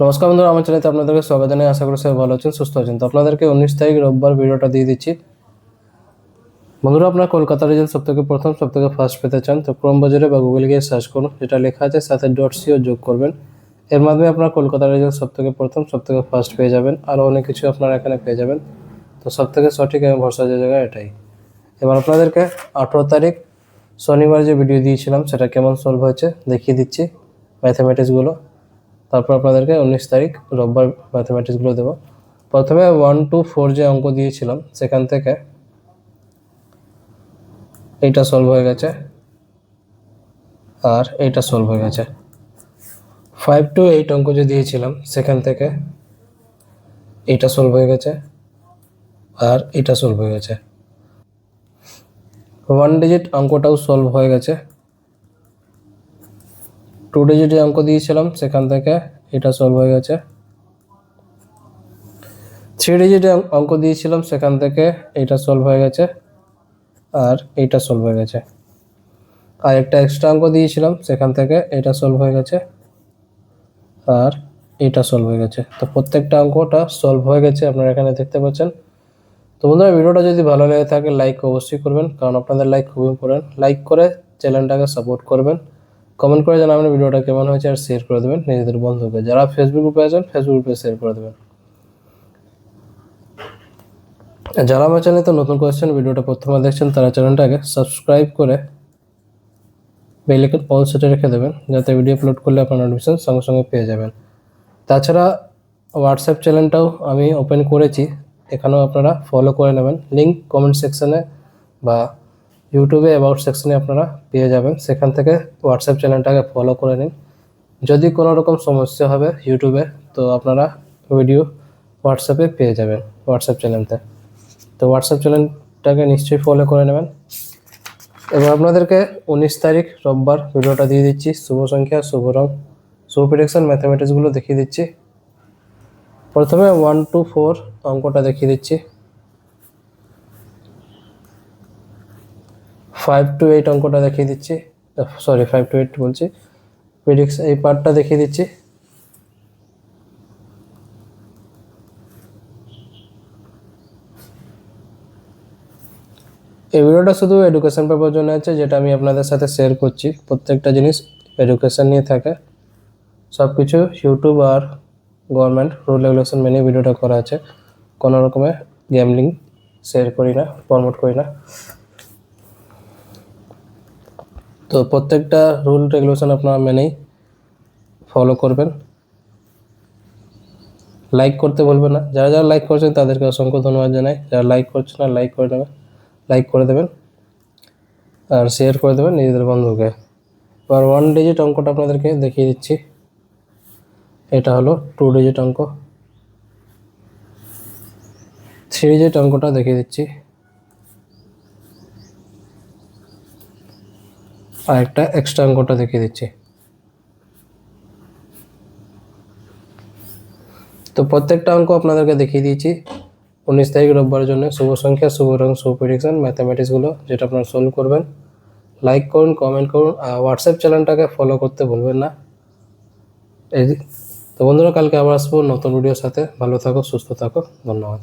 নমস্কার বন্ধুরা, আমার চ্যানেলে আপনাদেরকে স্বাগত জানাই। আশা করি সবাই ভালো আছেন, সুস্থ আছেন। তো আপনাদেরকে 19 তারিখ রোববার ভিডিওটা দিয়ে দিচ্ছি। বন্ধুরা, আপনারা কলকাতা রেজাল্ট সবথেকে প্রথম সবথেকে ফার্স্ট পেতে চান তো ক্রোম বাজারে বা গুগলে গিয়ে সার্চ করুন, যেটা লেখা আছে সাথে .co যোগ করবেন। এর মাধ্যমে আপনারা কলকাতা রেজাল্ট সবথেকে প্রথম সবথেকে ফার্স্ট পেয়ে যাবেন। আরও অনেক কিছু আপনারা এখানে পেয়ে যাবেন। তো সবথেকে সঠিক এবং ভরসা যে জায়গা এটাই। এবার আপনাদেরকে 18 তারিখ শনিবার যে ভিডিও দিয়েছিলাম সেটা কেমন সলভ হয়েছে দেখিয়ে দিচ্ছি, ম্যাথামেটিক্সগুলো। তারপর আপনাদেরকে 19 তারিখ রোববার ম্যাথামেটিক্সগুলো দেবো। প্রথমে 1 to 4 যে অঙ্ক দিয়েছিলাম সেখান থেকে এইটা সলভ হয়ে গেছে আর এইটা সলভ হয়ে গেছে। 5 to 8 অঙ্ক যে দিয়েছিলাম সেখান থেকে এইটা সলভ হয়ে গেছে আর এটা সলভ হয়ে গেছে। 1 ডিজিট অঙ্কটাও সলভ হয়ে গেছে। 2 ডিজিট যে অঙ্ক দিয়েছিলাম সেখান থেকে এটা সলভ হয়ে গেছে। 3 ডিজিট অঙ্ক দিয়েছিলাম সেখান থেকে এটা সলভ হয়ে গেছে আর এইটা সলভ হয়ে গেছে। আর একটা এক্সট্রা অঙ্ক দিয়েছিলাম সেখান থেকে এটা সলভ হয়ে গেছে আর এটা সলভ হয়ে গেছে। তো প্রত্যেকটা অঙ্কটা সলভ হয়ে গেছে, আপনারা এখানে দেখতে পাচ্ছেন। তো বন্ধুরা, ভিডিওটা যদি ভালো লেগে থাকে লাইক অবশ্যই করবেন, কারণ আপনাদের লাইক খুব ইম্পর্টেন্ট। লাইক করে চ্যানেলটাকে সাপোর্ট করবেন, কমেন্ট করে জানাবেন ভিডিওটা কেমন হয়েছে আর শেয়ার করে দেবেন নিজেদের বন্ধুকে। যারা ফেসবুক গ্রুপে আছেন ফেসবুক গ্রুপে শেয়ার করে দেবেন। যারা আমার চ্যানেলে নতুন করেছেন, ভিডিওটা প্রথমে দেখছেন, তারা চ্যানেলটাকে সাবস্ক্রাইব করে বেল আইকন অল সেটে রেখে দেবেন, যাতে ভিডিও আপলোড করলে আপনার নোটিফিকেশন সঙ্গে সঙ্গে পেয়ে যাবেন। তাছাড়া হোয়াটসঅ্যাপ চ্যানেলটাও আমি ওপেন করেছি, এখানেও আপনারা ফলো করে নেবেন। লিঙ্ক কমেন্ট সেকশানে বা ইউটিউবে অ্যাবাউট সেকশানে আপনারা পেয়ে যাবেন। সেখান থেকে হোয়াটসঅ্যাপ চ্যানেলটাকে ফলো করে নিন। যদি কোনো রকম সমস্যা হবে ইউটিউবে, তো আপনারা ভিডিও হোয়াটসঅ্যাপে পেয়ে যাবেন হোয়াটসঅ্যাপ চ্যানেলতে। তো হোয়াটসঅ্যাপ চ্যানেলটাকে নিশ্চয়ই ফলো করে নেবেন। এবার আপনাদেরকে 19 তারিখ রোববার ভিডিওটা দিয়ে দিচ্ছি। শুভ সংখ্যা, শুভ রং, শুভ প্রেডিকশন ম্যাথামেটিক্সগুলো দেখিয়ে দিচ্ছি। প্রথমে 1 to 4 অঙ্কটা দেখিয়ে দিচ্ছি। 5 to 8 অঙ্কটা দেখিয়ে দিচ্ছি। 5 to 8 বলছি, প্রেডিকশন এই পার্টটা দেখিয়ে দিচ্ছি। এই ভিডিওটা শুধু এডুকেশন পারপাসের জন্য আছে, যেটা আমি আপনাদের সাথে শেয়ার করছি। প্রত্যেকটা জিনিস এডুকেশন নিয়ে থাকে, সব কিছু ইউটিউব আর গভর্নমেন্ট রুল রেগুলেশন মেনে ভিডিওটা করা আছে। কোনো রকমের গ্যামলিং শেয়ার করি না, প্রমোট করি না। তো প্রত্যেকটা রুল রেগুলেশন আপনারা মেনেই ফলো করবেন। লাইক করতে বলবেন না। যারা যারা লাইক করছেন তাদেরকে অসংখ্য ধন্যবাদ জানাই। যারা লাইক করছে না, লাইক করে নেবেন, লাইক করে দেবেন আর শেয়ার করে দেবেন নিজেদের বন্ধুকে। এবার 1 ডিজিট অঙ্কটা আপনাদেরকে দেখিয়ে দিচ্ছি। এটা হলো 2 ডিজিট অঙ্ক। 3 ডিজিট অঙ্কটা দেখিয়ে দিচ্ছি। আর একটা এক্সট্রা অঙ্কটা দেখিয়ে দিচ্ছি। তো প্রত্যেকটা অঙ্ক আপনাদেরকে দেখিয়ে দিয়েছি 19 তারিখ রোববারের জন্য। শুভ সংখ্যা, শুভ রং, শুভ প্রেডিকশন ম্যাথামেটিক্সগুলো, যেটা আপনারা সলভ করবেন। লাইক করুন, কমেন্ট করুন আর হোয়াটসঅ্যাপ চ্যানেলটাকে ফলো করতে ভুলবেন না। তো বন্ধুরা, কালকে আবার আসবো নতুন ভিডিওর সাথে। ভালো থাকো, সুস্থ থাকো, ধন্যবাদ।